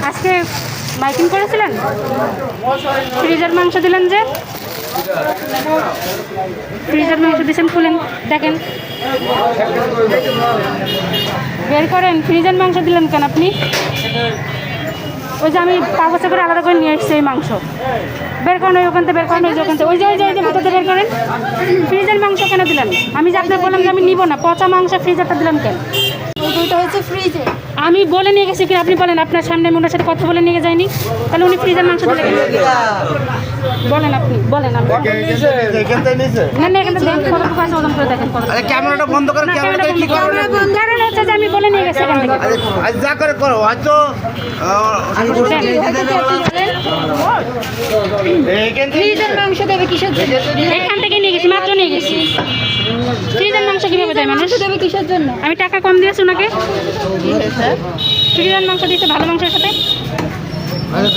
আজকে মাইকিং করেছিলেন, ফ্রিজের মাংস দিলেন যে, ফ্রিজের মাংস দিয়েছেন, খুলেন দেখেন, বের করেন। ফ্রিজের মাংস দিলেন কেন আপনি? ওই যে আমি কাগজে করে আলাদা করে নিয়ে এসছি এই মাংস, বের করেন। ওই ওখান থেকে বের করেন, ওই যে ওখান থেকে, ওই যে ভিতরে বের করেন। ফ্রিজের মাংস কেন দিলেন? আমি যে আপনাকে বললাম যে আমি নিব না, পচা মাংস ফ্রিজেরটা দিলাম কেন? দুইটা হচ্ছে ফ্রিজে। আমি বলে নিয়ে গেছি কি আপনি বলেন? আপনার সামনে আমি ওনার সাথে কথা বলে নিয়ে যাইনি, তাহলে উনি ফ্রিজের মাংস দিলে কেন? বলেন আপনি, বলেন। আমি না এখান থেকে দেখেন, কত আছে ওজন করে দেখেন। আরে ক্যামেরাটা বন্ধ করেন, ক্যামেরাটা কি কারণে? কারণ হচ্ছে যে আমি বলে নিয়ে গেছি এখান থেকে। আরে যা করে করো, হয়তো ফ্রিজের মাংস দেবে কিসের জন্য? এখান থেকে নিয়ে গেছি, মাত্র নিয়ে গেছি। ফ্রিজের মাংস কিভাবে দেয় মানুষ? দেবে কিসের জন্য? আমি টাকা কম দিয়েছি ওনাকে, ফ্রিজের মাংস দিয়েছে ভালো মাংসের সাথে। ভালো